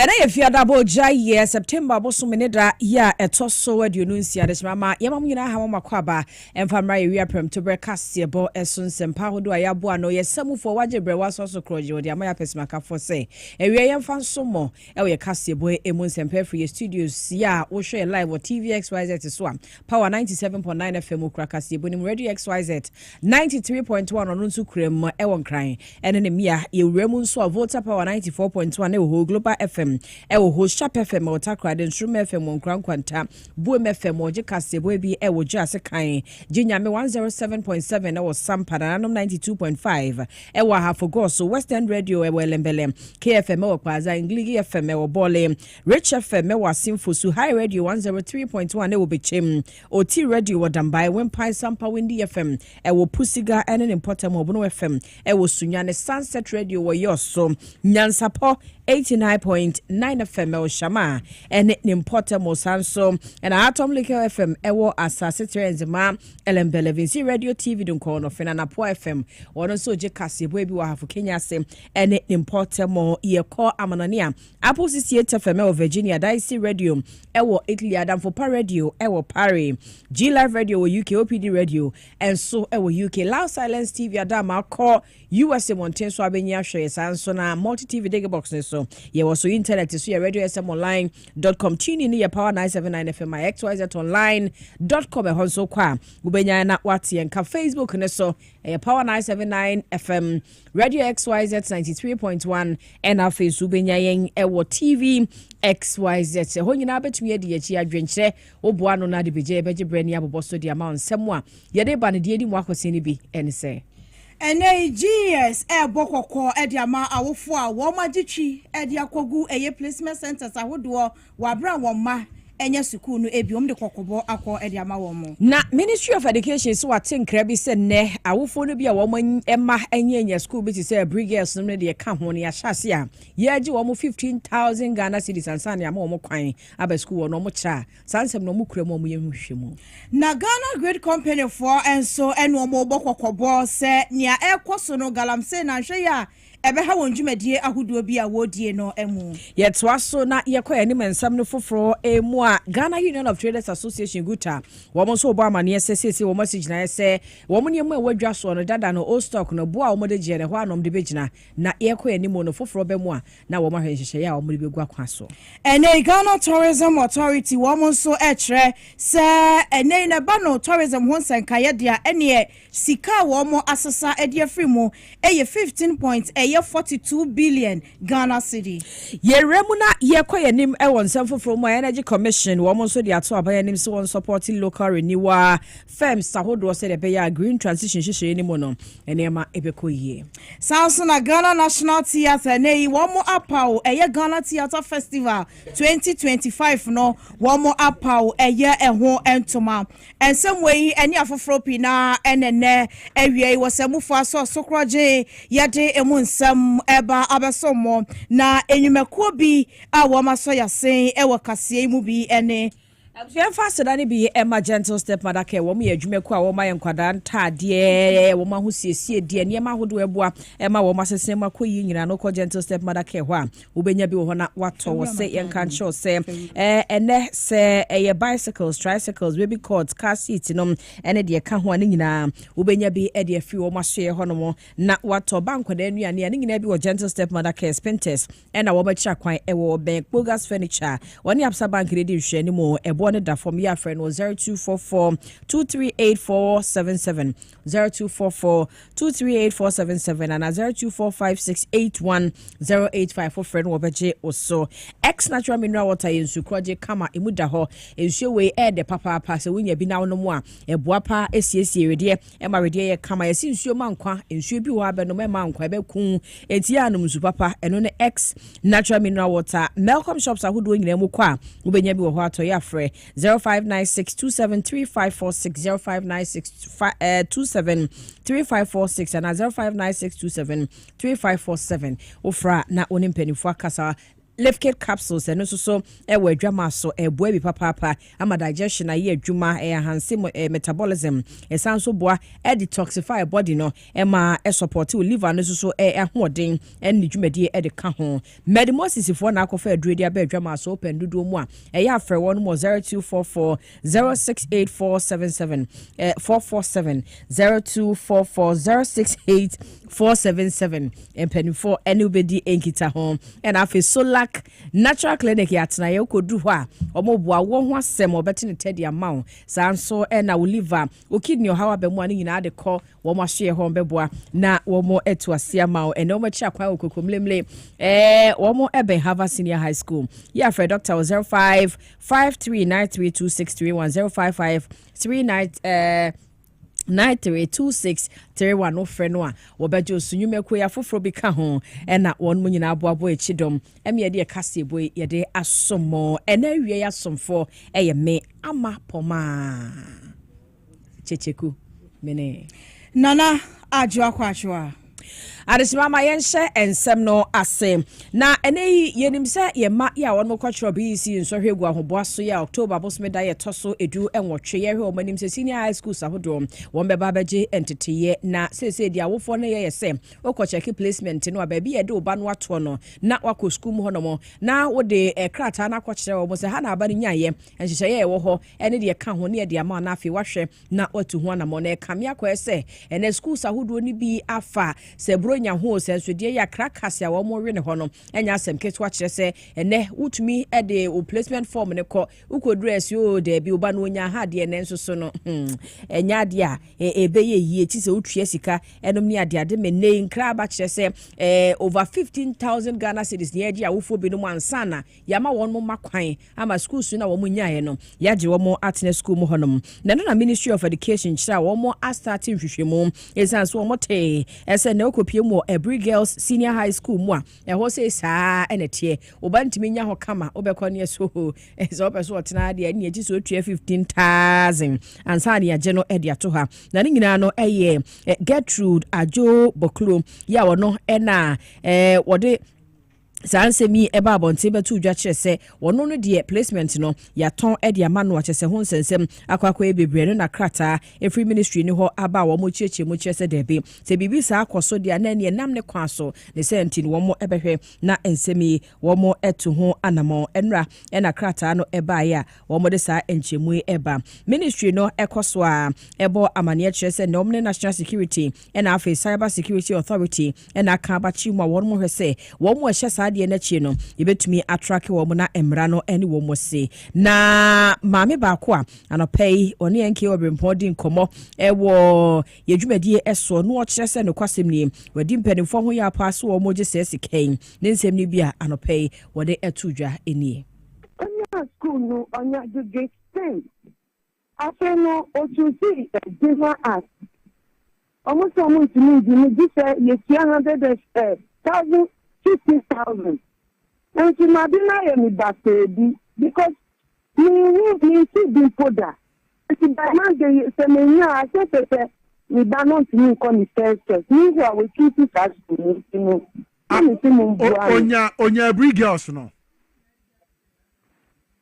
And I fear double Jay September Bosuminida ya a tosso at Yunusia des Mama Yamamina Hamakwaba and Family Reapem to break Kasiebo Essence and Paho do Ayabuano yes some for Wajibre was also crojo the Amaya Pesmaka for say a ream fan sumo Ewe Kasiebo Emus and Perfree Studios ya Osha live or TVXYZ Swam Power 97.9 FM Krakasiebo Radio XYZ 93.1 on Unsu Krem Ewon crying and in the Mia you Remun so voter Power 94.1 Global FM ewo ho Sharp FM o takra den Shroom FM on Krankwanta Boom FM o je Kasiebo bi ewo je asekan Jinyame 107.7 ewo Sampada 92.5 ewo Hafogo so West End Radio ewo Lembele KFM ewo Kwaza Ngligi FM ewo Bole Rich FM ewo Asimfosu High Radio 103.1 ewo Bechem OT Radio Wadambai Wempai Sampa Windy FM ewo Pusiga ene Important Obono FM ewo Sunyane Sunset Radio wo Yoso Nyansapo 89.9 FM El Shama and Nimporta Mosanso and Atom Liquor FM Ewo Asase Trenzema Elembele Vinci Radio TV Dunkono Fenanapo FM or also Je Kasiebo bi wa hafu Kenya se and Nimporta Mo Yeko Amanania Apple Theater FM Virginia Dicey Radio Ewo Italy Adam for Radio Ewo Pari G Live Radio UK OPD Radio and so Ewo UK Loud Silence TV Adama call USA Mountain so abenya hwe sanso na multi TV dig box ne so ye was so internet so your radio smonline.com tune in your Power 979 FM my xyzonline.com e honso kwa ubenya na wati enka Facebook ne so Power 979 FM Radio XYZ 93.1 and our Facebook ubenya yen ewo TV XYZ ho nyina betumi de achi adwenche oboa no na de beje brani aboboso de amount semwa ye de ba ne de edi mu akwose ne bi ene se NAGS bokoko ediama awofo a wo magitwi ediakogu eye placement centers ahodo wa bra wo ma enya sukuu no ebiom de kokobo akọ ediama wo mo na Ministry of Education so atenkra bi se ne awofo no bi a wo ma enya school bi ti se brigades no de ka ho ne ya hyase a ye agi wo mo 15,000 Ghana cedis ansane ama wo mo kwan aba school no mo cha sansem no mo kura mo ye hwehwemu na Ghana Great Company for enso eno mo bokokobo se nia ekoso no galamse na hwe ya ebe ha wonjumedie ahodo bi a wodie no emu yetwaso na yekoya ni mensam no foforo emu a Ghana Union of Traders Association guta wo so obo amane sesese wo message na se wo mo niemu ewadwa so no dada no old stock no bo a wo de jere ho anom de begina na yekoya ni mo no foforo be mu a na wo ma hwenhye ya wo mo de begu akwa so ene Ghana Tourism Authority wo so ekre se ene na ba no tourism ho senkaye dia ene sika wo mo asesa ede afrimu eye 42 billion Ghana cedi. Ye remuna ye koye nim ewon semfo from Energy Commission wo so de ato abaya nim so supporting local renewal firms sahodo se de be green transition hihye ni mo no enema ebekoyie. Samson na Ghana National Theatre nei wo mo apaw eye Ghana Theatre Festival 2025 no wo mo apaw eye eho entoma ensem we eni afoforo pina enene ewie wo semufo aso sokroje yede emu sam eba abesomo na enyumekuo bi a wo maso yasen e wo kasie mu bi ene Abia fast da ne bi Emma Gentle Step Madake wo me adwumeku a wo ma yenkwada ntade wo ma ho siesie de ne ma hodo eboa Emma wo ma sesen makoyi nyina no ko Gentle Step Madake ho a wo benya bi wo ho na wato wo se yenka ncho se ene se bicycles tricycles baby cords car seat no ene de ka ho ne nyina wo benya bi e de afi wo ma so ye ho no mo na wato bankwada anuane ne nyina bi wo Gentle Step Madake Spinters ena wo ma kira kwan e wo ben Bogas Furniture woni Absa Bank de hwe ni mo one da from your friend was 0244 238477 0244 238477 and 0245681085 for friend wobeje also ex natural mineral water in sukroje kama imuda ho ensuo we de papa pa se wonya bi na no mo a eboa pa esiesie rede e ma rede ye kama ye sinsuo mankwa ensuo bi wo abeno me mankwa be kun enti anum su papa eno ne ex natural mineral water Malcolm shops ahodo nyina mu kwa wobenya bi wo ho ato ya frɛ 0596273546 0596273546 and 0596273547 ofra na onimpenifo akasa lift kit capsules and so ewe drama so boy bi papa ama digestion aye adwuma enhance metabolism sounds so boa detoxify body no ema support liver no so hoden en dwumadi de ka ho medimosis for na akofa adredi aba adwama so open dodo mu a eya afre won mo 0244 068477 447 0244 068477 empenifo anybody enkita ho and afi Solak Natural Clinic yatna ye kodu ho a omoboa wo ho asem obeti ne tedi amawo sanso na wo liver o kidney how abemu ani nyina de kɔ wo mo ahwe ho beboa na wo mo etu ase amawo ene wo machi akwa okokomlemle wo mo ebe Harvard Senior High School ya for Dr. 05 53932631 055 932631 no freno a wobejo sunyumeku ya foforo bi ka ho na won mu nyina aboabo echidom eme de Kasiebo ye de asomo ena wie ya somfo eye me ama poma checheku mene nana ajo akwacho Adesimama yenhye ensem no ase na ene yenim se ye ma ya won mokotro BECE nsohwegu ahoboaso ya October bosmeda ye toso edu enwotwe ye hwe omanim se senior high school sahodo won beba baje entiteye na sese dia wofo na ye se okocheki placement no ababi ye de oba no ato no na wako school mu hono na wo de krata na akokere wo se ha na aba ni nyaye enhyehyeye ye wo ho ene de ka ho ne de ama na afi wahwe na watu ho na mo na kamia ko ese ene school sahodo ni bi afa se nya ho senso de ya krakase a wo mo we ne ho no enya asem ketwa kire se ene utumi de o placement form ne ko ukodress yo de bi oba no nya ha de ne nso so no enya de a ebe ye yie ti se utue sika enom ne ade ade me ne nkra ba kire se over 15,000 Ghana cedis ne agi a wofo bi no ansa na ya ma won mo makwan ama school su na wo mo nyae no ya je wo mo atene school mo honom na no na Ministry of Education kira wo mo starting hwehwemu esanso wo mo te ese ne okopie mo Every Girls Senior High School mu a ho se saa enetie obantimi nya ho kama obekọ ne so so opeso otena de ani agi so otua 15,000 ansa ne age no de ato ha na ne nyina no Gertrude Ajo Boklo ya wono na wode Sansemi eba abonte betu dwa kire se wono no de placement no ya ton de ama no akese ho nsensem akwakwa ebebre no na krata every ministry ni ho aba wo mo chieche mo kire se debe se bibi sa akoso de na ne nam ne kwa so ne senti wo mo ebehwe na ensemi wo mo etu ho anamo enra na krata no eba ya wo mo de sa enchemu eba ministry no ekoso a ebo amane kire se no ne national security na afi cyber security authority na aka abachi mu wo mo hwese wo mo ehye de na chi no yebetumi attract wo mo na emra no ene wo mo se na maame ba ko a anopai one enke obrempodi nkomo ewo yedwumadie eso no o kire se no kwasem ni wadi mpanimfo ho ya paso wo mo je se sikan ne nsem ni bia anopai wode etudwa enie onya school no onya the gate 10 afeno otusi dinner as almost almost me this ye 100,000 50,000. And she might be my baby because me see the powder. She by man they say me I say we don't me come first. Me who we keep it as you know. Onya every girls no.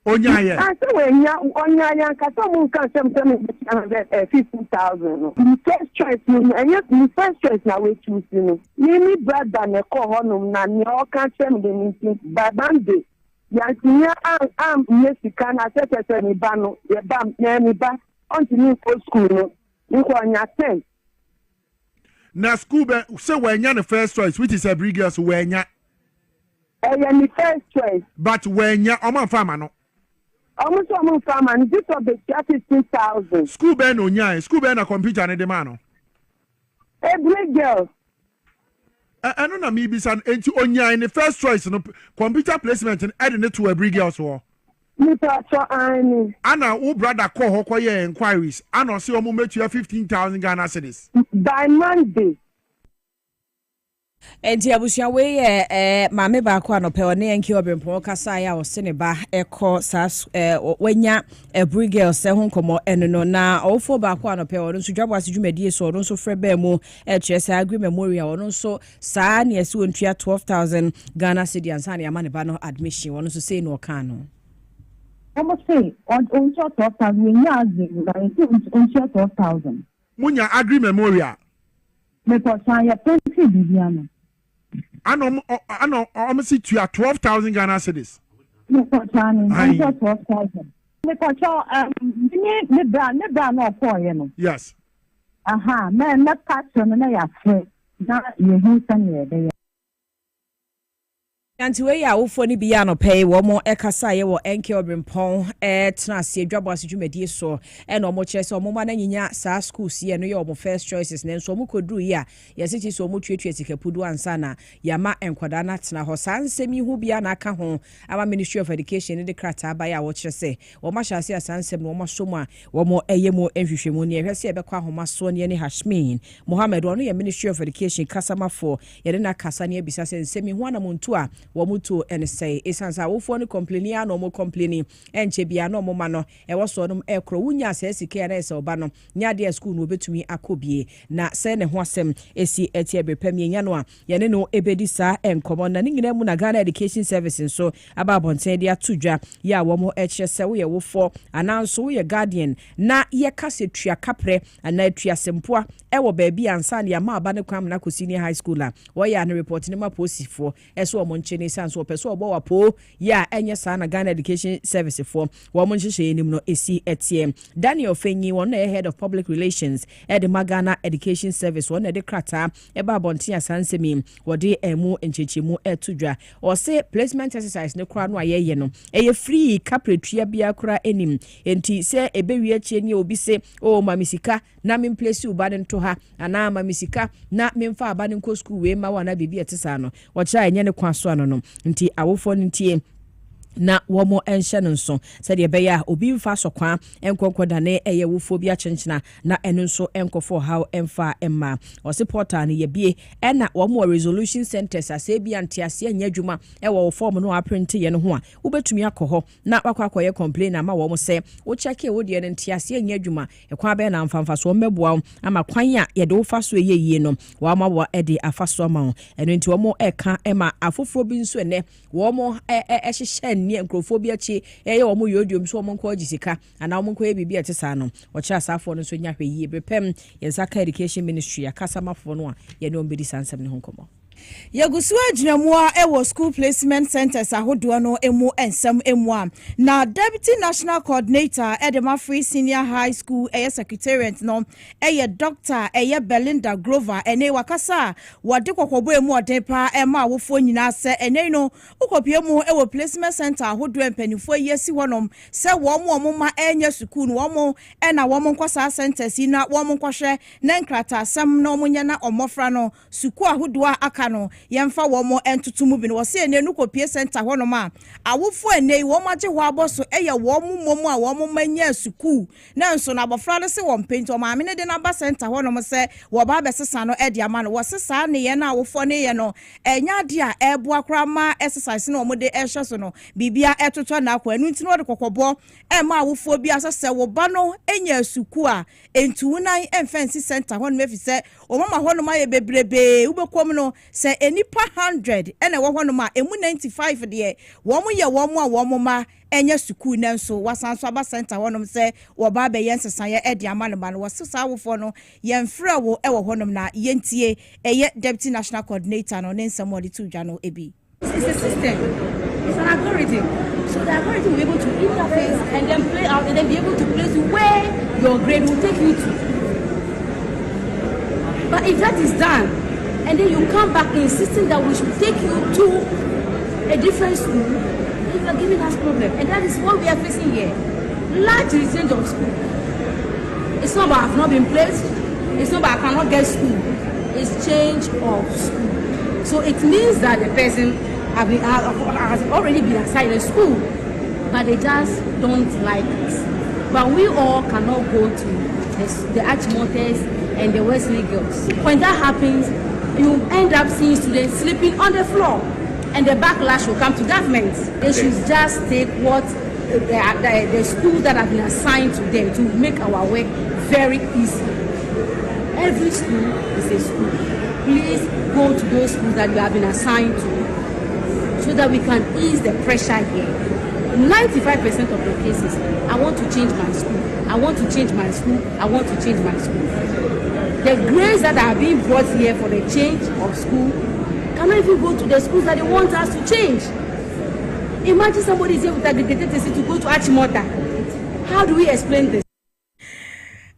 Onya ye. I say onya yan ka so mun kan sem 50,000. The first choice and yes the first choice na we choose you. Me brother ne ko honum na me o kan sem the meeting by bande. Ya tinya am mesika na se me ba no ye ba na me ba onto me for school no. Ni ko onya 10. Na school be say we nya the first choice which is every girls we nya. The first choice. But we nya o man farmer no. Almost farmer and this of the 50,000. School ben onya, school ben na computer ne de man no. Every girl. I don't know me be san enti onya in the first choice no computer placement and add it to every girl so. Me to ani. Ana wo brother call ho koye inquiries. Ana say o mo metu 15,000 Ghana cedis. By Monday. Enti abusua we maame ba ko anope one enke obempo kasa ya wose ne ba eko sas wanya Brigel se ho komo eno na ofo ba ko anope won so dwabo ase dwumadie so won so frɛ ba mu kyerɛ agri memorial won so saa ne ase wontua 12,000 Ghana cedi ansa ne ama ne ba no admission won so sei no ka no I must say on 12,000 we nya agri on 12,000 munya agri memorial me ko san ya 20 bibiano ano almost to 12,000 Ghana cedis. Me ko san 12,000 me ko cho ne bra no ko ye no yes aha me na passion na ya fe na ye hu san ye de Anti we ya wofo ni biya no pay wo mo ekasa ye wo enke obrimpon tena se dwabo ase dwumadie so e no mo kire se mo ma na nyinya sa schools ye no ye mo first choices ne so mo koduru ya ye se ti so mo tuetue sikapudu ansa na ya ma enkwada na tena ho sa nsemi hu biya na aka ho ama Ministry of Education de krata ba ya wo kire se wo ma hyase asansem no mo so mo a wo mo eye mo enhwehwemu ne ehwe se ebekwa ahoma so ne Hashmin Mohammed ono ye Ministry of Education kasama for ye de na kasa ne ebisa se nsemi hu ana montu a womuto and say esansa wofo no complaining ya no mo complaining enche bia no mo ma no e wo so no ekro wunya se sike na ese oba no nya de school no obetumi akobie na se ne ho asem esi etie brepam nya no a ye ne no ebedi sa enkomo na nyina mu na Ghana Education Service so aba bonten de atudwa ya wo mo eche se wo ye wofo ananso wo ye guardian na ye kase tua kapre ana tua sempoa e wo ba bia ansa ne ya ma aba ne kwam na ko senior high school a wo ya ne report ne ma posifo eso mo nche ne sanso peso obo wapo ya enye sa na Ghana Education Service for wo mo nhihye enim no esi etie Daniel Fenyi won na head of public relations at the Ghana Education Service won na de krata e ba bonten asansemi wo de emu enchechemu etudwa o se placement exercise ne kura no ayeye no eye free capretria bia kura enim enti se ebewi achie ni obi se o mamisika na me place uba ne nto ha ana mamisika na memfa aba ne nko school we ma wana bibi etesa no wo kira enye ne kwaso ano no nti awofo ntie na womo enhye no nso se de be ya obi mfa sokwa enkonkoda ne eye wofo bi achenchena na eno nso enkofo how emfa emma o se portal ne ye bie na womo resolution centers ase bia ntiase anya dwuma e wo form no aprint ye no ho a wobetumi akoho na wakwakoye complain ama womo se wo check e wo de ne ntiase anya dwuma e kwa be na mfamfa so mmeboa ama kwan a ye de wo fa so ye no wo ama wo e de afaso ama eno nti womo eka ema afoforo bi nso ene womo ehye ni enkrofobia chi eye wo mo yodium so mo nko agisika ana wo nko ebibi etesa no wo kira safo no so nya hwe brepem yensaka education ministry akasamafo no a ye ne ombedi sansem ne honkomo Yagusu ajinamua ewo school placement centers ahodo no emu ensem emu na deputy national coordinator Edema Free Senior High School secretariat no Dr. Belinda Grover ene wakasa wade kokobo emu odepa ema wofo nyina se ene no ukopie mu ewo placement center ahodo empanifo yesi wonom se wo mo ma enye school no wo na wo nkwasa centers na wo nkwahwe na nkrata asem na omunya na omofra no school ahodo aka no yemfa wo mo entutumu bi no wo se ene no kopie center ho no ma awofo ene wo magye ho aboso eye wo momu a wo mo manya school na nso na abofra no se wo mpenti o maame ne de na ba center ho no mo se wo ba besesa no e de ama no wo sesa ne ye na awofo ne ye no enya de a ebo akra ma exercise no mo de ehwe so no bibia etoto na akwa enu ntino de kokobo e ma awofo bi asese wo ba no enya school a entu nan emfensi center ho no mefise o mama ho no ma ye bebrebe ubekom no se enipa 100 ene wo hono ma emu 95 de wo mo ye wo mo a wo mo ma enye school na nso wasanso aba center wonom se wo ba be yensesan ye edi ama no ba no wasesa wofo no ye mfra wo e wo honom na yentie eye deputy national coordinator no ne nsem odi tudwa no ebi it's a system, it's an algorithm, so the algorithm will be able to interface and then play out and then be able to place where your grade will take you to. But if that is done and then you come back insisting that we should take you to a different school, you are giving us problem. And that is what we are facing here. Large change of school. It's not about I've not been placed. It's not about I cannot get school. It's change of school. So it means that the person has already been assigned a school, but they just don't like it. But we all cannot go to the Archmontes and the Wesley girls. When that happens, you end up seeing students sleeping on the floor, and the backlash will come to government. They should just take what the schools that have been assigned to them to make our work very easy. Every school is a school. Please go to those schools that you have been assigned to, so that we can ease the pressure here. 95% of the cases, I want to change my school. I want to change my school. I want to change my school. The grades that are being brought here for the change of school cannot even go to the schools that they want us to change. Imagine somebody is here with aggregated TC to go to Achimota. How do we explain this?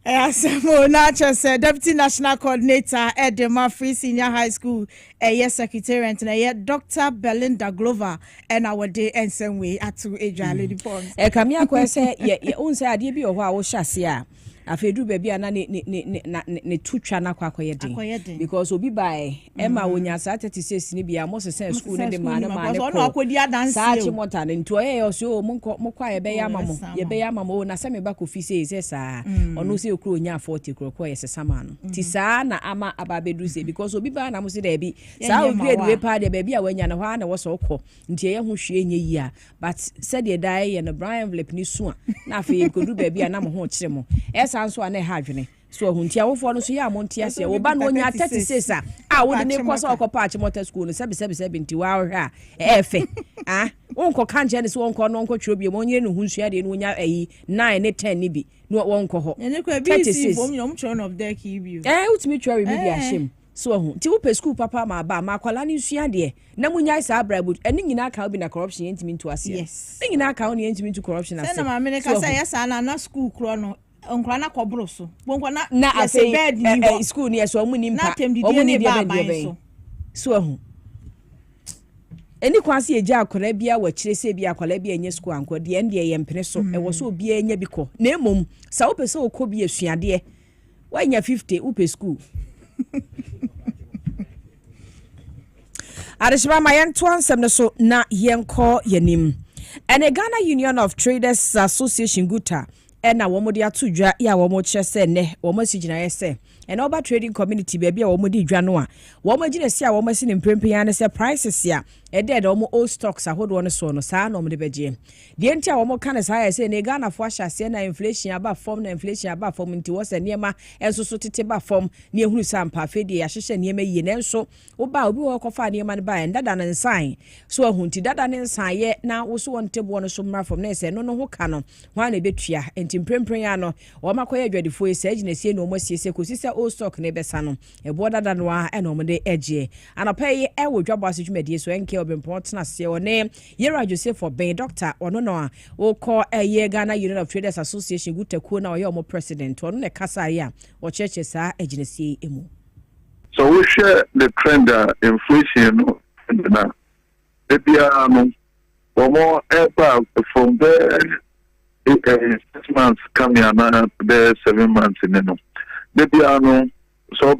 Asemo Nacho said Deputy National Coordinator at the Mafri Senior High School, yes, Secretariat, and Dr. Belinda Glover, and our day and same way at 2 age lady ponds. Kamia kwese ye unse adie bi oho a wo hyase a afedu baby ana ne tutwa na kwakoye din because obi bai ema wonya sa 36 ni bia mo se school ne de ma ne ko no akodi adanse sa chi mota ne nto ye yo so mo kwa ye be ya mamo ye be ya mamo na se me ba ko fi se sa ono se okro nya 40 kro ko ye se sama no ti sa na ama ababedu se because obi ba na mo se da bi sa o grade we pa de baby a wanya na ho na wo so ko nti ye ho hwe nye yi a but said ye dai ye no Brian Flip ni so na afi ko du baby a na mo ho kire mo sanso ane ha adwene so huntia wofo no so ya montia se wo ba no nya 36 a wo de ne kwasa okopa Achimota school no sebe nti wa hwe a efe wonko kanje ne so wonko no wonko twobie mo nyere no hunsua de no nya 9 ne 10 ni bi no wonko ho ene ko bi si bom nyom chon of there ki bi utimi twari bi ashem so hu ti wo pe school papa ma ba ma kwala ne nsua de na munya isa abrabu eni nyina ka obi na corruption yentimi nto ase yes eni nyina ka oni yentimi nto corruption ase na ma me ka say yes na school kro no onkra na kobro so bonkwa na ase bed ni school ni so omu ni mpa omu ni bia so hu eni kwase eja akora bia wa kire se bia akora bia enye school anko de en de ye mpene so e wo so obi enya bi ko na emom sa wo pese okọ bi esuade wa nya 50 upe school Arishima mayen twansem no so na yenko yenim ene Ghana Union of Traders Association Guta ena womodi atudwa ya womo kyese ne womo sigina yese ena oba trading community baby a womodi dwa no a womo gina si a womo si ne mprempen ne se prices ya ede womo old stocks ahodo no so no saa no mo de beje de ntia womo kan saa yese ne Ghana fo ahyase na inflation aba form na inflation aba form nti wo se niema enso so tete ba form ne ehunu sampa afedi ya hyehye niema yi ne nso wo ba obi wo kofa niema ne ba ndada ne nsan so ahunti dada ne nsan ye na wo so wonte bo no so mra form na se no ho ka no ho na betua ntimprempren ya no wo makoye adwadifo ese agina sie no mo siese ko sise old stock ne besa no ebo dada no a na mo de eje anapay e wo dwabo asejumedie so enke obempotna se one Yera Joseph Obey doctor ono no a wo ko eye Ghana Union of Traders Association gutakuo na oye omo president ono ne kasa ya wo cheche sa agina sie emu. So we share the trend inflation na ebia no more from there 6 months coming and there 7 months in no maybe so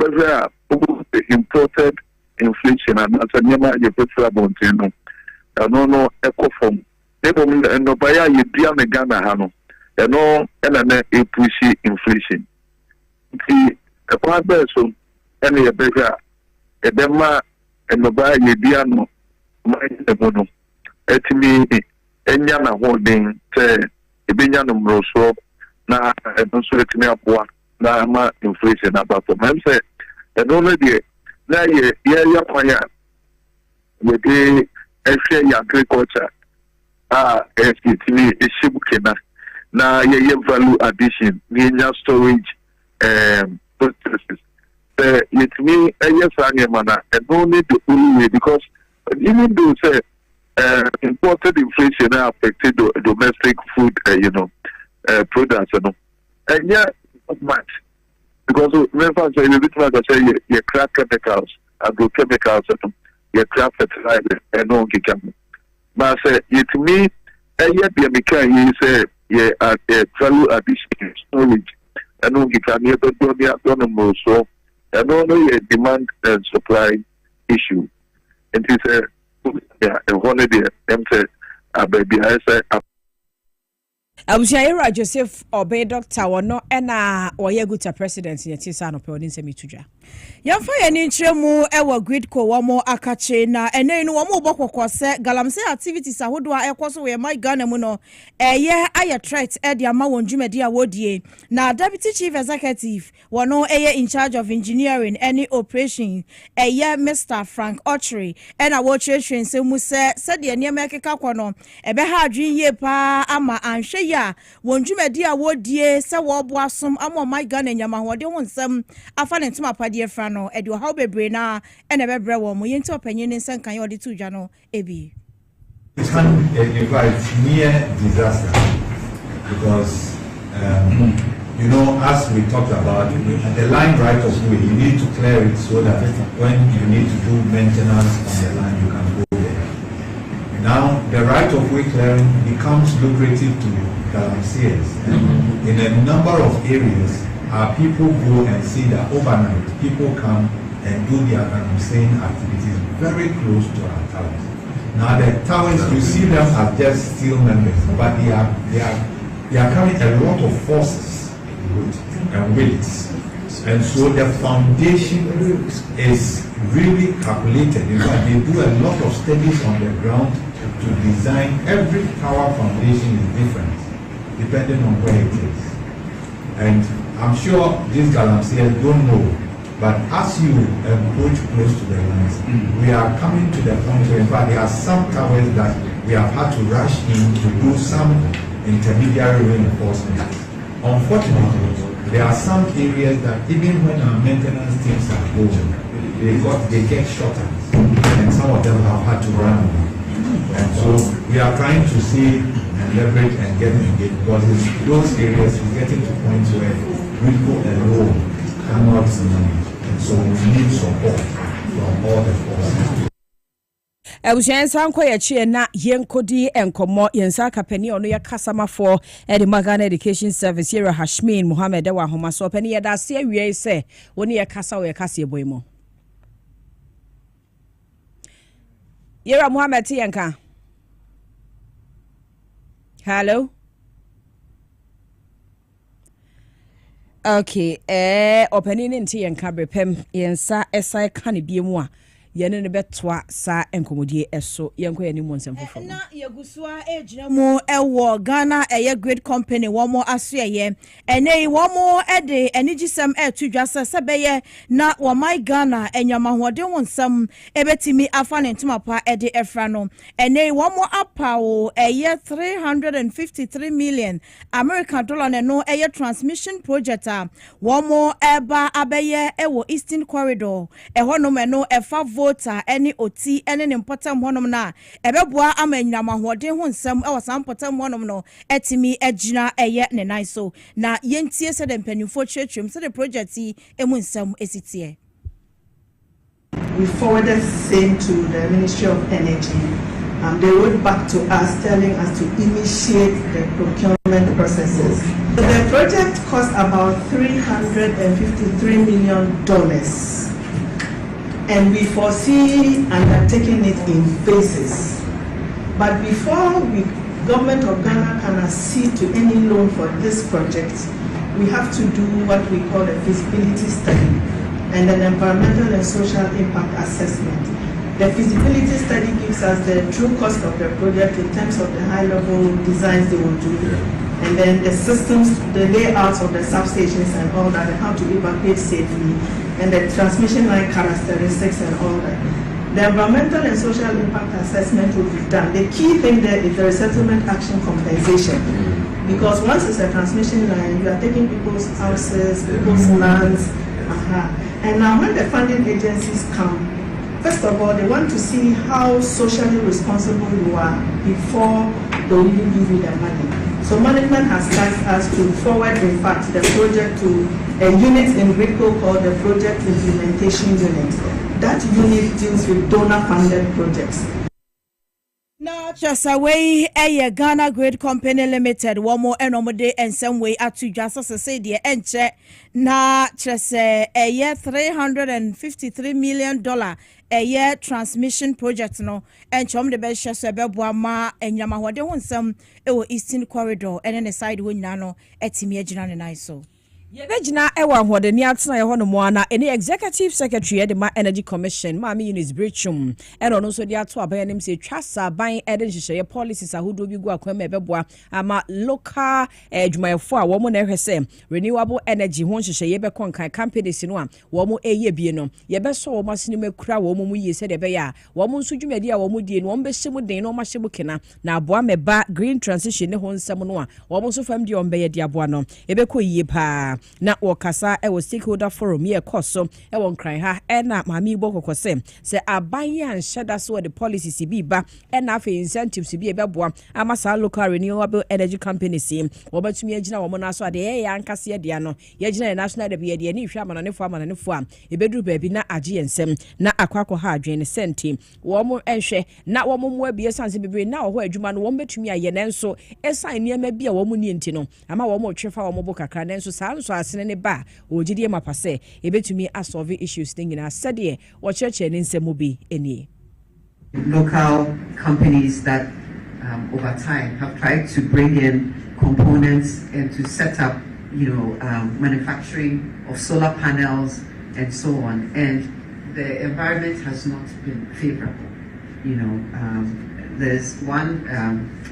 imported inflation and as a nyama you put about no eco from no buy you dear me Ghana hano no and a push inflation the a part so any a better a dema and no buy you dear no mind the mono etimi enyana holding ebenya no mroso na enso etimi aboa na ma inflation about for man say and already na ye kwanya we dey ehwe agriculture etimi eshibukena na ye value addition nya storage processes etimi eyesanye mana and no need to only because even though say imported inflation affected domestic food, products, and yeah, not much because remember say a bit like I say you crack chemicals, agrochemicals, you crack fertilizer, and no can. But say to me, yet the American you say value addition storage, and no can you don't know so, and only a demand and supply issue, and it's a one day empty baby I say Yera Joseph Obey doctor wono ena oye guta president ye tisa no pe odin se mitudwa Yamfa yani nchemu ewa grid ko wamo akache na ene inu wamo boko se galamse activities ahodoa ekoso we my Ghana mu no eye aye threat e de ama wonjumedi awodie na deputy chief executive wono eye in charge of engineering any operation eye Mr. Frank Ochri ena wo chirehwe nsemu se de niam ekeka kono ebe ha adwin ye pa ama anhwe ya wonjumedi awodie se wo boasom ama my Ghana nyama hode wonsem afa ne ntuma padie fra no edu how bebre na ene bebre wo mo yenti opanyin ne nsankan ye ode tu dwa no ebi it can invite near disaster because you know, as we talked about the line right of way, you need to clear it so that when you need to do maintenance on the line, you can go there. Now the right of way clearing becomes lucrative to galamseyers. In a number of areas, our people go and see that overnight people come and do their galamseying activities very close to our towers. Now the towers, you see them as just steel members, but they are carrying a lot of forces and weights. And so the foundation is really calculated. In fact, they do a lot of studies on the ground to design. Every tower foundation is different depending on where it is. And I'm sure these galamseyers don't know, but as you approach close to the lines, we are coming to the point where in fact there are some towers that we have had to rush in to do some intermediary reinforcement. Unfortunately, there are some areas that even when our maintenance teams are going, they get shorter, and some of them have had to run away. And so we are trying to see and leverage and get engaged because in those areas we're getting to points where we go alone cannot manage. And so we need support from all the forces. Ebujensa nko ye chie na yenkodi enkomo yensa kapeni ono ya kasama for the Magana Education Service here Hashmin Muhammad wa homa so pani ya da se awie se woni ye kasa wo ye Kasiebo imo Yera Muhammad tiyanka Hello Okay openi ni ntiyanka brepem yensa esai kan biemu a yene ne betwa sa enkomodie eso yenko yani mo nsemfofo na yegusua ejinamu ewo Ghana eye great company womo asoye ene womo ede enigisem etudwa sebeye na wo my Ghana enyama hode wonsam ebetimi afa ne ntumapa ede efra no ene womo apawo eye 353 million American dollar ne no eye transmission project a womo eba abeye ewo Eastern Corridor ehono me no efa voter any oti any important honom na ebeboa amanyina mahode ho nsam e wasan important honom no etimi ejina eye ne nan so na yentie se de mpanimfo churchum se de project emu nsam esitie. We forwarded same to the Ministry of Energy. They wrote back to us telling us to initiate the procurement processes. So the project cost about $353 million. And we foresee undertaking it in phases. But before government of Ghana can accede to any loan for this project, we have to do what we call a feasibility study and an environmental and social impact assessment. The feasibility study gives us the true cost of the project in terms of the high-level designs they will do, and then the systems, the layouts of the substations and all that, and how to evacuate safely, and the transmission line characteristics and all that. The environmental and social impact assessment will be done. The key thing there is the resettlement action compensation. Because once it's a transmission line, you are taking people's houses, people's lands. And now when the funding agencies come, first of all, they want to see how socially responsible you are before they will even give you the money. So management has tasked us to forward, in fact, the project to a unit in RICO called the Project Implementation Unit. That unit deals with donor-funded projects. Now, just away a Ghana Great Company Limited, one more enomode and some way at to just as I say, dear, and check now, just a year $353 million a year transmission project no and chom the best chess ma and Yamahode won some Eastern Corridor and then a side win nano at Timia and I so. Yebejina ewa hode ni atena ye hono mo ana ene executive secretary de ma energy commission ma me Eunice Brichum eno no so de ato abayanim se twasa ban ede hihye policies ahodo bi gu akwama ebeboa ama local adwumayefo a wo mo na ehwese renewable energy ho hihye ye be konkan companies no a wo mo eye bie no ye be so wo masini makura wo mo yie se de be ya wo mo nso dwumadi a wo mo die no wo be hye mo den no ma hye mo kena na aboa meba green transition ne ho nsem no a wo mo so fam de ombe ye de aboa no ebe ko yie pa na wakasa ewo stakeholder forum ye koso ewo nkran ha na mami bo kokose se aban ya nhyeda so the policies bi ba na afa incentives bi ebeboa amasa local renewable energy companies wo batumi agina wo na so ade ye ankase de ano ye gina national de bi de ni hwa amananefo a ebeduru ba bi na age yensem na akwakọ ha adwen senti wo mo ehwe na wo mo abie sanse bebre na wo ho adwuma no wo betumi aye nenso esan niema bi a wo mo ni enti no ama wo mo twefa wo mo bo kakra nenso sa nso asene ne ba ojidie mapase ebetumi asolve issues thingina sede wo cheche ne nsemu bi enie local companies that over time have tried to bring in components and to set up manufacturing of solar panels and so on, and the environment has not been favorable. There's one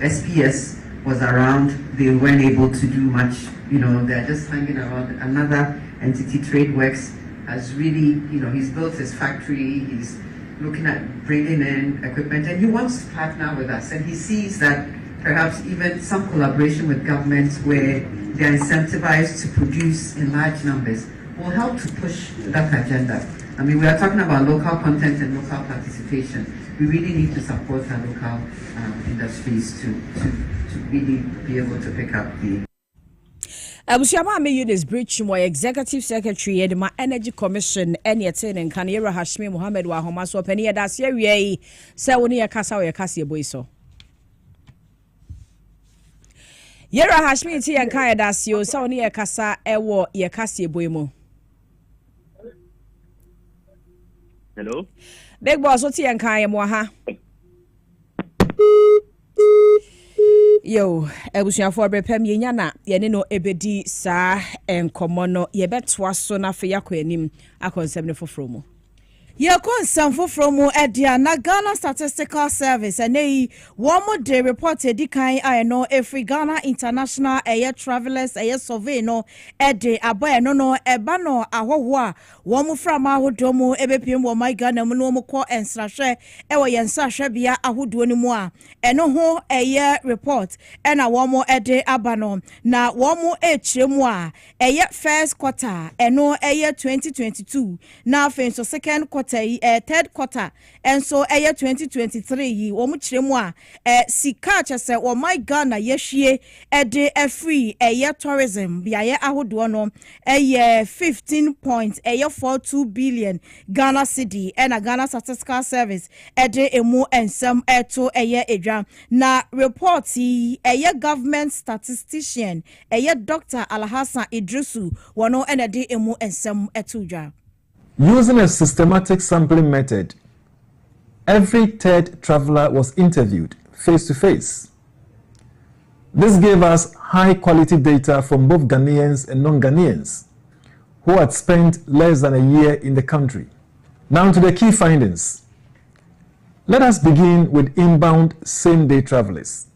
SPS was around, they weren't able to do much. They're just hanging around. Another entity, TradeWorks, has really, he's built his factory, he's looking at bringing in equipment, and he wants to partner with us. And he sees that perhaps even some collaboration with governments where they're incentivized to produce in large numbers will help to push that agenda. I mean, we are talking about local content and local participation. We really need to support our local industries to really be able to pick up the Abusiama me Eunice Brichum executive secretary de ma energy commission ene yete ne nkan Yera Hashmi Mohammed wa homa so pani ya das ye wie se woni ye kasa wo ye Kasiebo iso Yera Hashmi ti ye nkan ya das yo se woni ye kasa ewo ye Kasiebo mu Hello Big boss what ti ye nkan ye mo ha Yo, ebusuafo brepem yenya na yene no ebedi sa enkomo no yebetoa so na fe yakọ anim akonsem ne foforo mu. Ye konsem foforo mu edia na Ghana Statistical Service enei wo mo de report edikan I no every Ghana International Air Travelers Air Survey no ede aboy no eba no ahoho a wo mo frama ahodo mu ebepiem wo my Ghana mu no mo kọ ensrahwe e wo yensahwe bia ahodo ni mu a eno ho eye report ena wo mo ede abano na wo mo echiremu a eye first quarter eno eye 2022 na afenso second quarter third quarter and so 2023 wo mu chiremu a sika chese wo my Ghana yehwie ede free tourism biaye ahodo no 15.42 billion Ghana cedi and Ghana Statistical Service ede emu ensem eto edwa na report government statistician Dr. Alhassan Idrisu wono enede emu ensem eto dwa. Using a systematic sampling method, every third traveler was interviewed face to face. This gave us high quality data from both Ghanaians and non-Ghanaians who had spent less than a year in the country. Now to the key findings. Let us begin with inbound same-day travelers.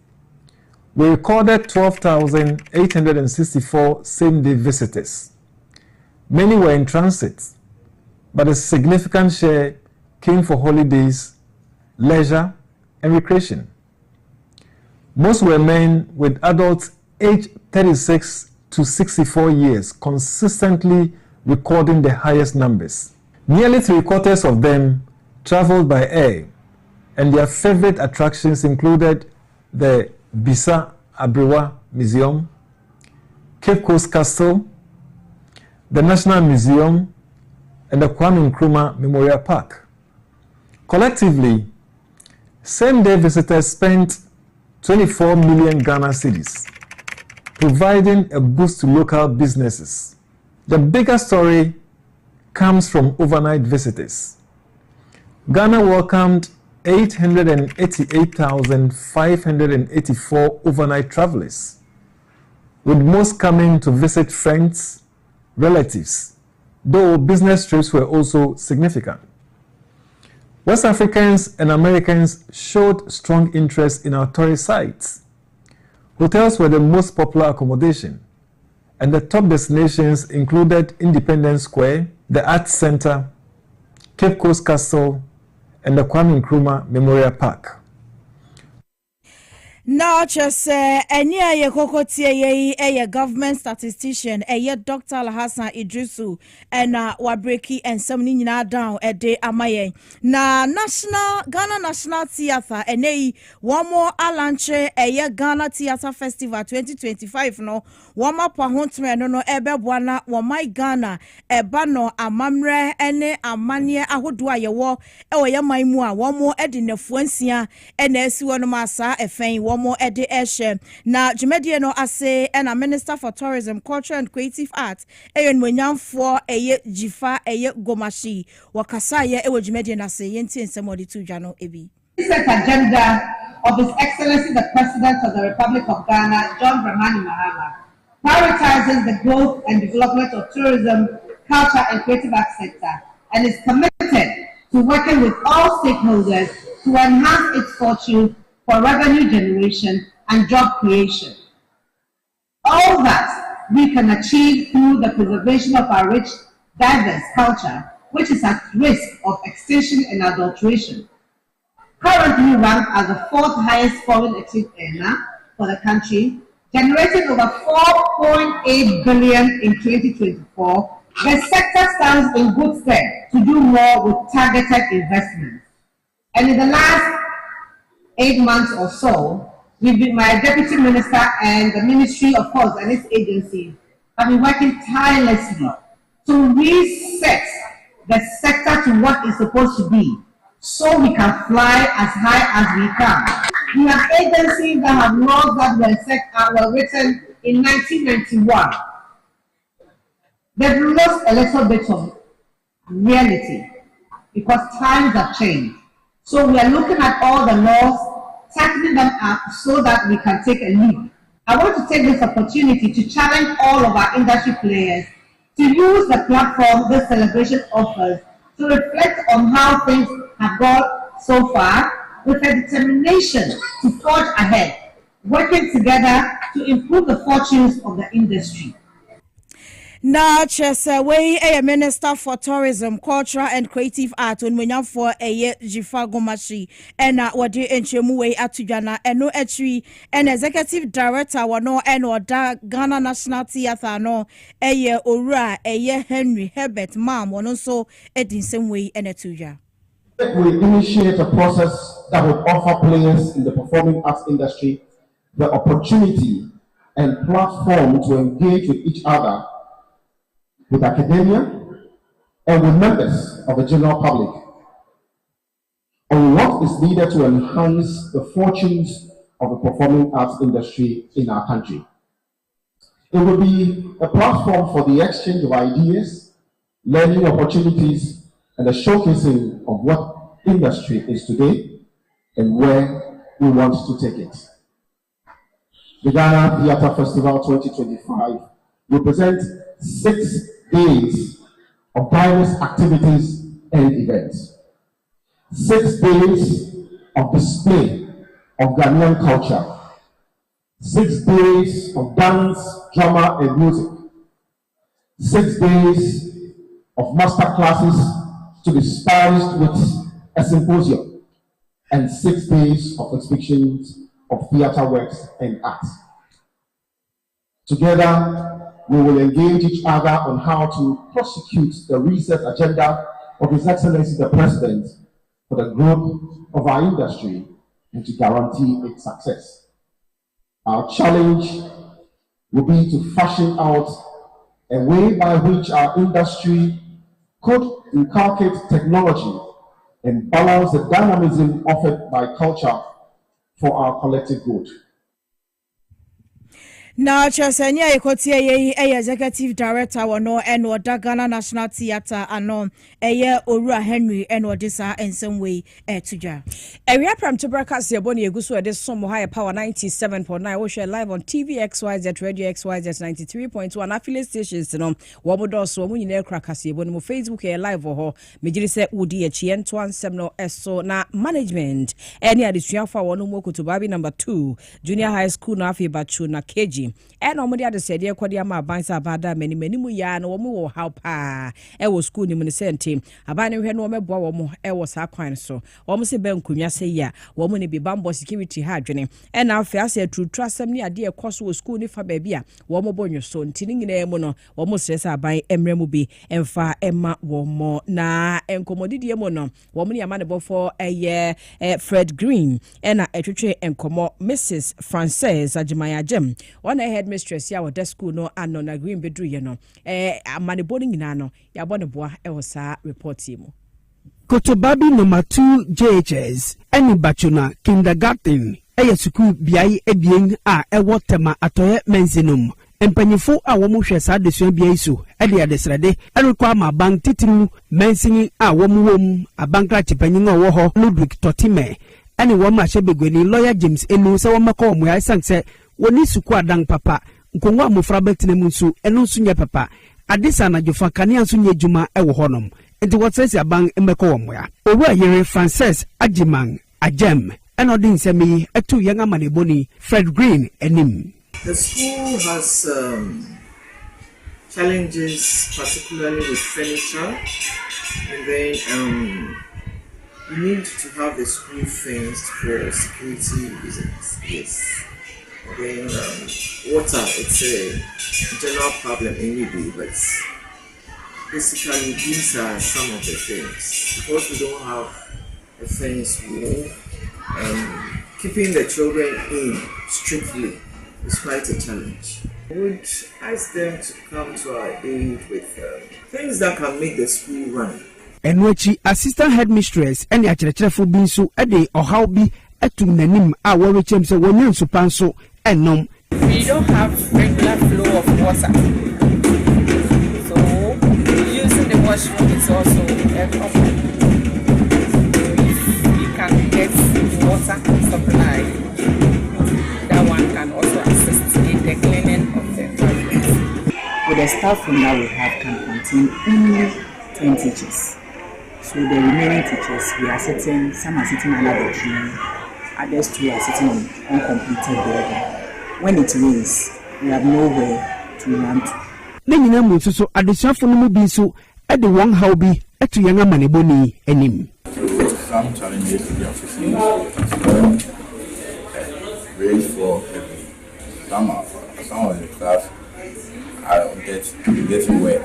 We recorded 12,864 same-day visitors. Many were in transit, but a significant share came for holidays, leisure, and recreation. Most were men with adults aged 36 to 64 years, consistently recording the highest numbers. Nearly 3/4 of them traveled by air, and their favorite attractions included the BECE Abrewa Museum, Cape Coast Castle, the National Museum, and the Kwame Nkrumah Memorial Park. Collectively, same-day visitors spent 24 million Ghana cedis, providing a boost to local businesses. The bigger story comes from overnight visitors. Ghana welcomed 888,584 overnight travelers, with most coming to visit friends, relatives, though business trips were also significant. West Africans and Americans showed strong interest in our tourist sites. Hotels were the most popular accommodation, and the top destinations included Independence Square, the Arts Center, Cape Coast Castle, and the Kwame Nkrumah Memorial Park. Now, just any a kokotie a government statistician, Dr. Hassan Idrisu, and Wabreki and some nina down a day amaye. Na Ghana National Theatre, and one more alanche a Ghana Theatre Festival 2025. No, one more pahontme no ebe buana, one my Ghana, a bano, a mamre, ene, a mania, a hodua yawo, ya maimua, one more edine fuencia, and one massa, a fein. More Eddie Eshe. Now, Jumedie no ase and a Minister for Tourism, Culture and Creative Arts, Ewen Wenyam for a Jifa a Gomashi, Wakasaya, Ewo Jumedie na se yenti and somebody to Jano Ebi. This agenda of His Excellency the President of the Republic of Ghana, John Dramani Mahama, prioritizes the growth and development of tourism, culture and creative arts sector, and is committed to working with all stakeholders to enhance its fortune for revenue generation and job creation. All that we can achieve through the preservation of our rich, diverse culture, which is at risk of extinction and adulteration. Currently ranked as the 4th highest foreign exchange earner for the country, generating over 4.8 billion in 2024, the sector stands in good stead to do more with targeted investments. And in the last 8 months or so, my Deputy Minister and the Ministry of Course and its agencies have been working tirelessly to reset the sector to what it's supposed to be, so we can fly as high as we can. We have agencies that have laws that were written in 1991. They've lost a little bit of reality because times have changed. So we are looking at all the laws, tightening them up so that we can take a leap. I want to take this opportunity to challenge all of our industry players to use the platform this celebration offers to reflect on how things have gone so far with a determination to forge ahead, working together to improve the fortunes of the industry. Now, way a Minister for Tourism, Culture and Creative Art when we now for a Jifa Gomashi and what you enchemu atujana and no etri and Executive Director wano and or Ghana National Theatre no a Ora a Henry Herbert Mam one also in same way and etuja. We initiate a process that will offer players in the performing arts industry the opportunity and platform to engage with each other, with academia, and with members of the general public on what is needed to enhance the fortunes of the performing arts industry in our country. It will be a platform for the exchange of ideas, learning opportunities, and the showcasing of what industry is today and where we want to take it. The Ghana Theatre Festival 2025 will present 6 days of diverse activities and events. 6 days of display of Ghanaian culture. 6 days of dance, drama, and music. 6 days of master classes to be styled with a symposium. And 6 days of exhibitions of theatre works and art. Together, we will engage each other on how to prosecute the research agenda of His Excellency the President for the growth of our industry and to guarantee its success. Our challenge will be to fashion out a way by which our industry could inculcate technology and balance the dynamism offered by culture for our collective good. Now, Chesenia Ekotia ye executive director wano and Ghana National Theatre anon eye Orua Henry and Odisa in some way tuja. Area pram to broadcast your boni egusu ede somo higher power 97.9 we share live on TV XYZ Radio XYZ 93.1 affiliate stations no womodo so mu nyina kra Kasiebo no Facebook e live ho mejiri se udi echi ento ansem no eso na management any adesuafo wono mu okutubabi number 2 junior high school na afi bachu na KG and omudi adesede ekwode ama abansa abada mani mu ya na womo wo how pa e wo school ni mu ne sente abane hwe no meboa womo e wo sa kwan so womo se bankunwa se ya womo ne bibambo security ha adwene e na afi ase trutru asem ni ade ekoso wo school ni fa ba bia womo bonyo so ntini nyina mu no womo stress aban emremu bi emfa emma womo na enkomodidie mu no womo ni amane bofo eye Fred Green e na etwetwe enkomo Mrs Frances Ajimaya Jem ona headmistress ya wada school no ano na Green bedru ye no amane boni nyina no ya bone boa e wo sa report mu Kotobabi number 2 JHS eni bachuna kindergarten eye school biai ebien a ewo tema atoye menzinum empanyifo a wo mu hwe sa desua biai so e de adesrede erikwa ma bank titiru mensini a wo mu wom abankra chipanyin a wo ho Ludwig Totime eni wo ma shebegweni lawyer James Enu se wo maka wo mu ya sanse woni suku adan papa nkongwa mofra betinemu nso eno nso nye papa adisa na jofa kania nso nye juma e wo honom enti wotsesi aban emeko wo moya owu ayere Frances Ajiman Ajem eno din semi etu yanga maneboni Fred Green enim. The school has challenges, particularly with furniture, and then we need to have the school fenced for security reasons. Yes. And then water, it's a general problem anyway, but basically these are some of the things. Because we don't have a fenced wall, keeping the children in strictly is quite a challenge. I would ask them to come to our aid with things that can make the school run. Enwechi assistant headmistress eni akyerɛkyerɛfo bi nso de ɔhaw bi atu nanim a wɔrechem sɛ wɔnyɛ nsupa nso ɛnom. We don't have regular flow of water, so using the washroom is also a problem. If we can get water supply, that one can also assist in the cleaning of the toilets. With the staff room that we have can contain only 10 teachers. So the remaining teachers, we are sitting, some are sitting under the tree, others too are sitting on uncompleted building. When it rains, we have nowhere to run to. Nanyina mu so adesuafo no mu bi so e de won haw bi etu yanga maneboni enim. Some challenges we are facing. Raise for heavy. Some of the class are getting wet.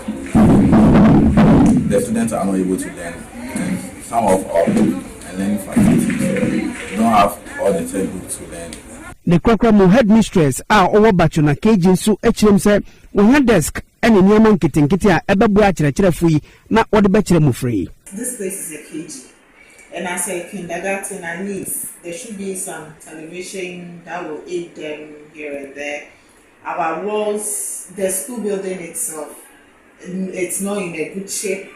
The students are not able to learn, and some of our learning facilities don't have all the textbooks to learn. The Kwakwa headmistress a owo bacho na KG nso ekyirem se wonya desk ene niam nketenkete a ebebu akyerɛkyerɛfo yi na wode bɛkyerɛ mu free. This place is a KG, and as a kindergarten and needs, there should be some television that will aid them here and there. Our walls, the school building itself, it's not in a good shape.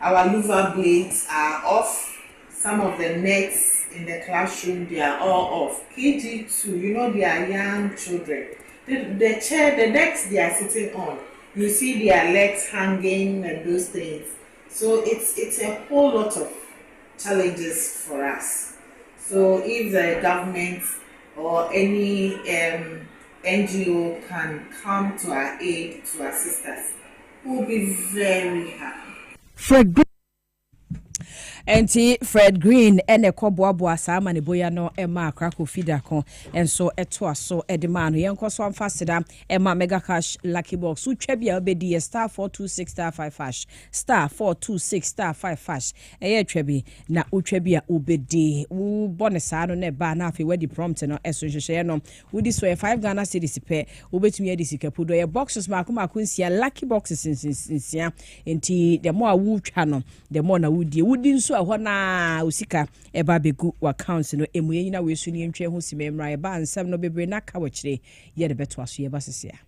Our louver blades are off. Some of the nets in the classroom, they are all off. KG2, they are young children. The chair, the decks they are sitting on, you see their legs hanging and those things. So it's a whole lot of challenges for us. So if the government or any NGO can come to our aid to assist us, we'll be very happy. Fred Green ene koboaboa saa maneboya no ema akrako feeder kon enso eto aso edema no yenkoso amfaseda ema mega cash lucky box utwa bia obedi star 426 star 5 hash star 426 star 5 hash eye twa bi na utwa bia obedi wo bonus ano na ba na afi wedi prompt no eso hwehwe no wodi so 5 Ghana cedis pe obetumi edi sikapudo ye boxes makoma nsia lucky boxes nsia enti the more a wutwa no the more na wudi nso a hɔ na osika eba begu accounts no emuye nyina we su ni ntwe ho simemra eba ansam no bebre na ka wɔkyere ye de beto aso ye ba sesia.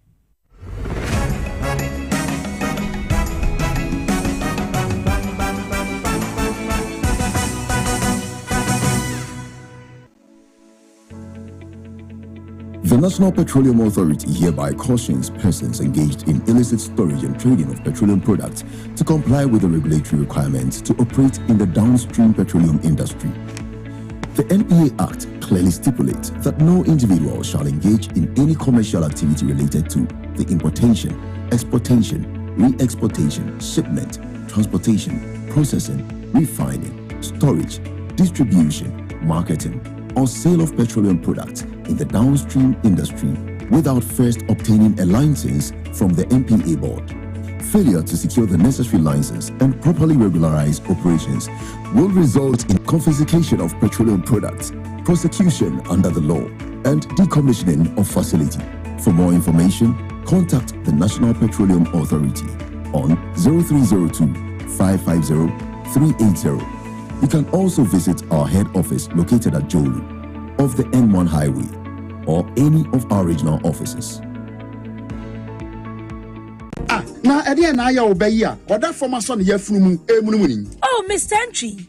The National Petroleum Authority hereby cautions persons engaged in illicit storage and trading of petroleum products to comply with the regulatory requirements to operate in the downstream petroleum industry. The NPA Act clearly stipulates that no individual shall engage in any commercial activity related to the importation, exportation, re-exportation, shipment, transportation, processing, refining, storage, distribution, marketing, or sale of petroleum products in the downstream industry without first obtaining a license from the NPA board. Failure to secure the necessary license and properly regularize operations will result in confiscation of petroleum products, prosecution under the law, and decommissioning of facility. For more information, contact the National Petroleum Authority on 0302 550 380. You can also visit our head office located at Jolu off the N1 highway or any of our regional offices. Na ede na ya obayi a oda former son ye funu emunumuni. Oh Mr. Entry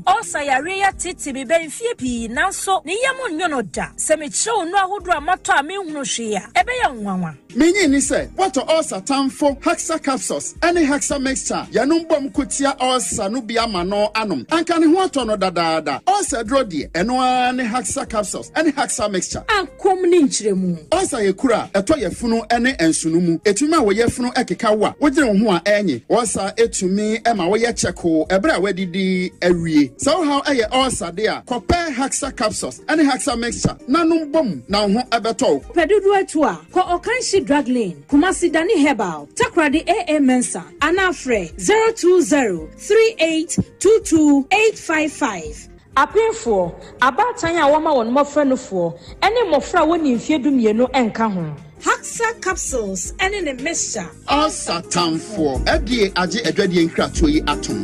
also yare ya titi be ben fie pi nanso ne yam nyono da se me chew no ahodo amato a me hunu hwe a ebe ya nwanwa. Menyi ni se what ulcer tamfo hexa capsules any hexa mixture yanum bom kotia ulcer no bia ma no anom anka ne ho ato no dadaada ulcer dro de eno ani hexa capsules any hexa mixture ankom ni nkyeremu ulcer ye kura eto ye funu ene ensunumu etuma wo ye funu ekeka wo a wogire ho a enye ulcer etumi ema wo ye cheko ebra wadidi awie so how eye ulcer de a kope hexa capsules any hexa mixture nanum bom na ho ebeto pedudu atu a ko okanshi drug lane Kumasi Dani Herbal Takradi AA Mensa Anafre 02038228855 Apefo abatan ya wama won mofra no fo ene mofra woni mfiedu mienu enka ho Haxa capsules ene ne mixture ulcer tamfo edie age edwadie nkratoyi yi atom.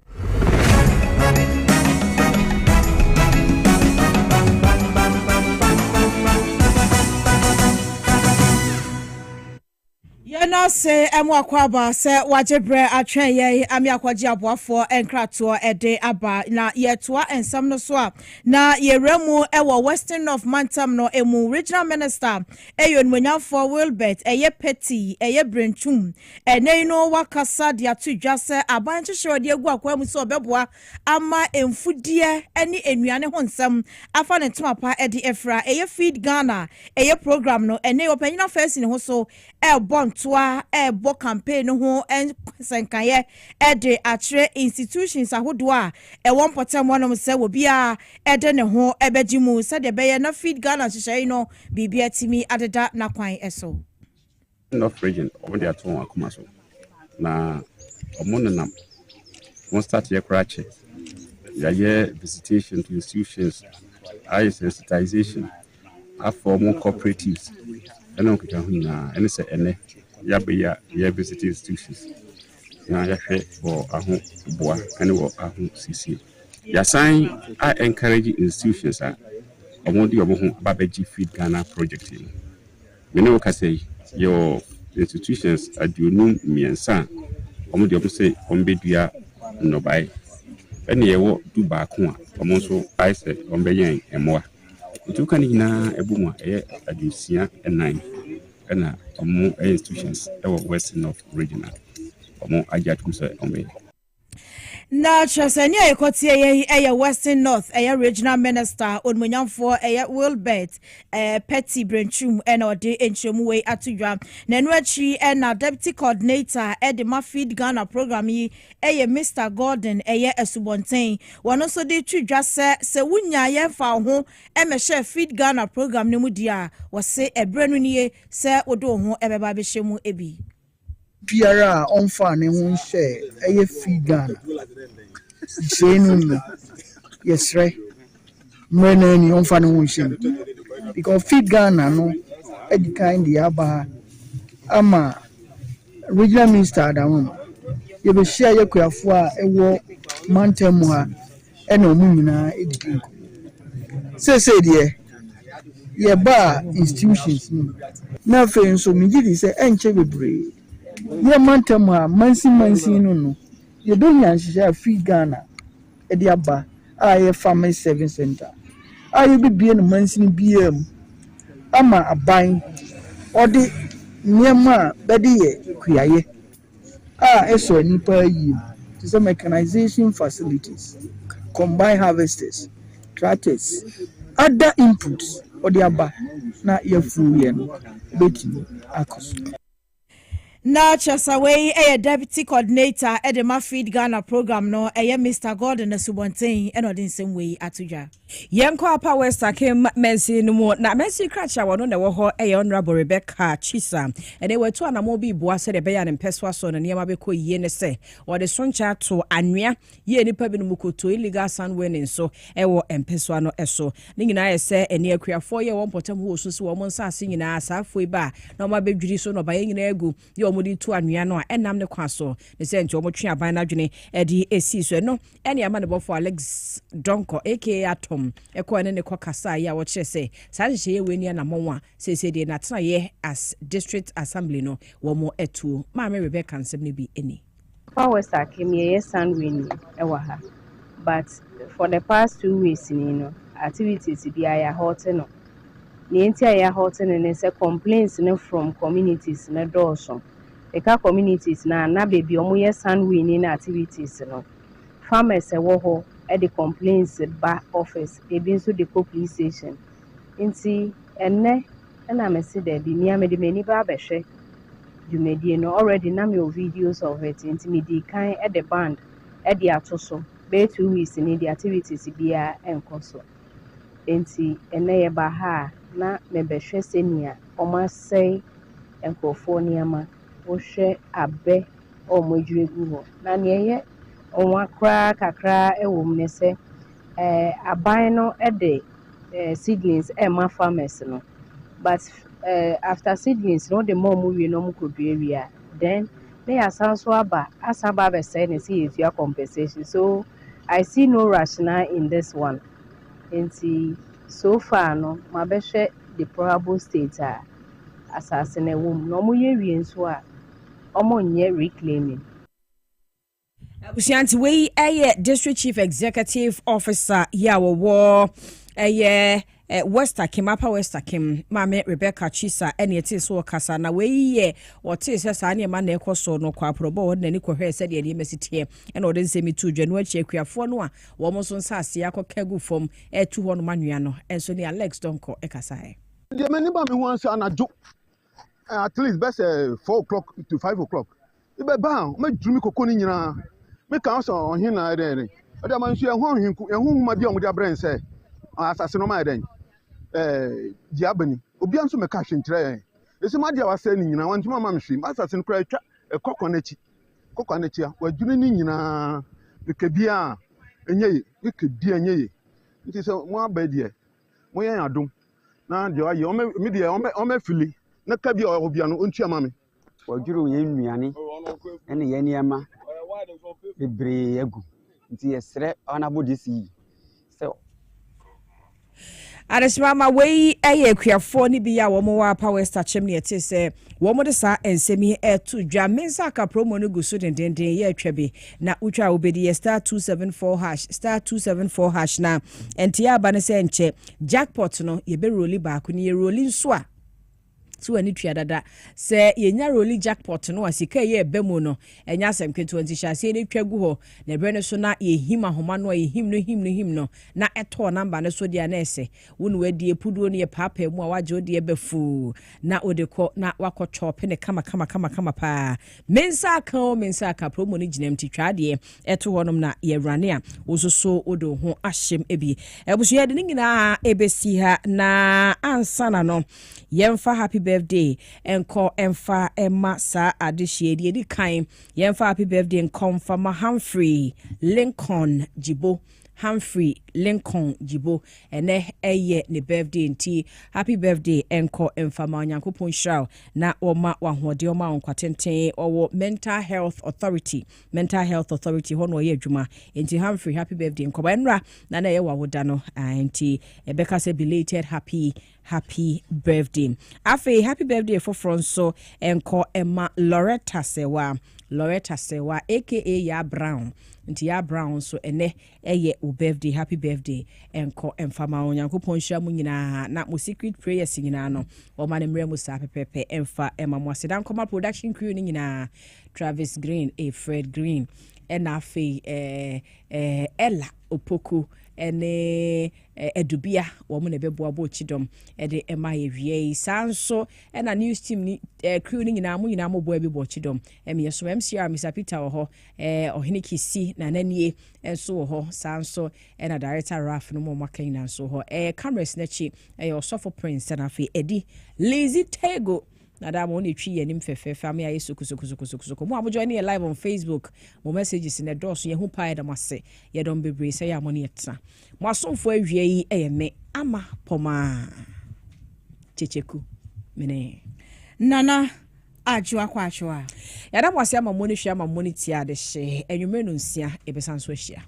Yena se emwakwaba se wajebre atwen ye ami akwaji aboafo enkrato ede aba na yetoa ensam no so a na yeremu ewo Western of Mantam no emu regional minister eyon monyafo Wilbert eye Petty eye Brentum ene no wakasa dia tudwa se aban hyehyɛ de egu akwa so obeboa ama emfudie ene enuane ho nsam afa ne temapa ede efra eye Feed Ghana eye program no ene opanyina first ne ho so bontoa bo campaign ho en senkaye ede atre institutions ahodo a won potem wonom se wo bia ede ne ho ebegimu se de beye na Feed Ghana hyehyɛ no bibia timi adeda na kwan eso North region omo de ato akoma so na omo nenam won start ye krache ya ye visitation to institutions eye sensitization aform cooperatives eno kika hu na ene se ene ya be ya visit institutions na ya hwe for ahu boa ene wo ahu sisi ya sign I encourage institutions a omodi obo ba beji Feed Ghana project ni me no ka say your institutions aduonum miensa omodi obo say ombedua no bai ene ye wo du ba ko a omo so I say ombeyen emoa ntuka ni na ebumu eye adusia enan ena omo institutions ewo Western of regional omo ajatum so ombe na chasani ayekotie eye Western North eye regional minister onmonyamfo eye Wilbert Petty Brentum ena ode enchemu we atudwa na enu achi ena deputy coordinator ede ma Feed Ghana program yi eye Mr Gordon eye Esubonten wono so de tudwa se wunya ye fa ho emehye Feed Ghana program ne mu dia wo se ebrenu nie se odo ho ebeba be hyemu ebi Piara on fan and one share a Feed Ghana. Same, yes, right. Many on fan and one share because Feed Ghana no any kind the Abba Ama regional minister. You will share your quafua a war mantam ha ɛna ɔmo nyinaa edidi nko sese deɛ yɛba institutions na afei nso megye di sɛ ɛnkyɛ bebree yɛ mantam ha mansi no yɛbɛnya nhyehyɛ a free Ghana ɛde aba a yɛ farmer service center a yɛbɛbie no mansi biara mu ama aban ɔde nneɛma a bɛde yɛ kuayɛ a ɛsɔ nipa yie to some mechanization facilities combined harvesters tractors other inputs ɔde aba na yɛfuru yɛ no bɛtumi akɔ so. Na Chasaway, a deputy coordinator at the Mafid Ghana program, no, a Mr. Gordon, a subontain, and not in some way at Tuja. Yanko Apa West came Mensi no more. Now, Mensi Cratcha, one on the Waho, a honorable Rebecca Chisa, and they were two and a mobi boas at the Bayan and Peswason and Yamabeko Yenese, or the Soncha to Anya, ye ni Pebinumuku to illegal sun winning so, Ewo and Peswano Eso. Ningina say, and near Crea 4 year 1 potom who was woman singing as halfway bar, no my baby so no buying in egu, your mudi to Anuano, and Nam the Quaso, the Saint Jomotra by Najuni, Eddie AC, so no, any amount for Alex Donko, aka Atom. Eko ene ne kokasa ya wo chese sanche ye weni na monwa sese de na tena ye as district assembly no wo mo etu ma me Rebecca nsem ne bi eni power star came ye san weni ewa ha but for the past 2 weeks ni no activities bi aya hot no ni enti aya hot ne se complaints no from communities na dawson the ka communities na baby omo ye san weni na activities no farmers ewo ho at the complaints back office ebi nso the police station nti enne na me see there bi me de mani ba behwe dwumedie no already na me videos of it nti me di kan at the band at the atoso be 2 weeks ni the activities bia enkoso nti enne ye ba ha na me behwe senia omasei enkofo niama wo hwe abe omodwiregu ho na ne ye onwa kra kakra ewom ne se aban no de seedlings ma farmers no but after seedlings no the more we no mukudue wia then they are so aba asaba be say ne see if you compensation so I see no rationale in this one nti so far no mabehwe the probable state asase na ewom no mo ye wie nso a omo nye reclaiming. Bushanti we district chief executive officer ya wo Westa Kim Apa Westa Kim Mame Rebecca Chisa ene ete so kasa na we ye wote se sa ne ma na ekoso no kwa probo na ni kohwe se de mesite ene ode nsemi tu dwanu achi akuafo no a wo mo so nsase akokagu fom etu ho no manua no enso ni Alex Donko ekasa he de mani ba me ho ansa anajo at least best 4 o'clock to 5 o'clock ibe ba ma dwumi kokko ni nyina me kan so ohin na ere ode man so ehun ma bi omudi abren se asase no ma ere diabani obi anso me ka hwenkyere esi ma dia wase ni nyina wantuma ma mhwe asase no kra twa kokko na chi a wadwuni ni nyina ekebia enyeye ekebia enyeye nti se mo abadie mo yen adom na dia aye me dia o me fili na ka bia obia no ontua ma me wadwuru ye nnuane ene ye niama bebre agu nti yesre onabodisi se Aresmama we akuafo ni bi ya wo mo wa power star chem ne ete se wo mo de sa ensemi etu dwa mensa ka promo no gusu denden ye atwabe na utwa obedi star 274 hash na enti aba ne se enche jackpot no ye be roli ba ko ni ye roli nso a so ani tua dada se yenya roli jackpot no asika ye bemu no enya asem keto anti hyase ne twagu ho na bre ne so na ye hima homa no ye him no na eto number ne so dia na ese wonu wadie puduo ne ye papa mu a waje odi ebefu na odeko na wakochope ne kama pa mensa ka promo ne ginam ti twade eto honom na ye rane a wososo odo ho ahyem ebi ebusu ye de nyina ebesi ha na ansana no yemfa happy birthday enko emfa emma sa adehie di kan yemfa happy birthday enko mfa Humphrey Lincoln Jibo Humphrey Lincoln Jibo ene eye ne birthday nti happy birthday enko emfama Nyankopon hraw na oma wahode oma onkwatenten owo mental health authority hono ye adwuma nti Humphrey happy birthday enko enra na ye wawoda no nti ebeka say belated happy birthday afi happy birthday for Fronso enko Emma Loretta Sewa aka Ya Brown nti Ya Brown so ene eye o birthday happy birthday enko emfama Onyankopon hia mu nyina na mo secret prayers nyina no o ma ne mre mu sa pepepe emfa ema mo asedan koma production crew ni nyina Travis Green Fred Green ena afi Ella Opoku ene edubia wo mu ne bebo abo chidom ede ema yewie sanso ena news team ni crew ni nyina mo bo abi bo chidom yeso MCR Mr Peter ho ohene kisi na nanie enso ho sanso ena director Raf no mo maka nyina so ho cameras na chi osofo Prince na fi edi Lazy Tego na da mo ne twi yanim fefefe am ya yesukusukusukusuku mo abojo ne live on Facebook mo messages ne doso ye hu pae da mase ye don bebre say ya mo ne yetsa mo asomfo awie yi me ama poma checheku mene nana ajwa kwa ajwa ya da mo ase ama mo ne hwe ama mo ne tia de hye enwumre no nsia ebesan so hia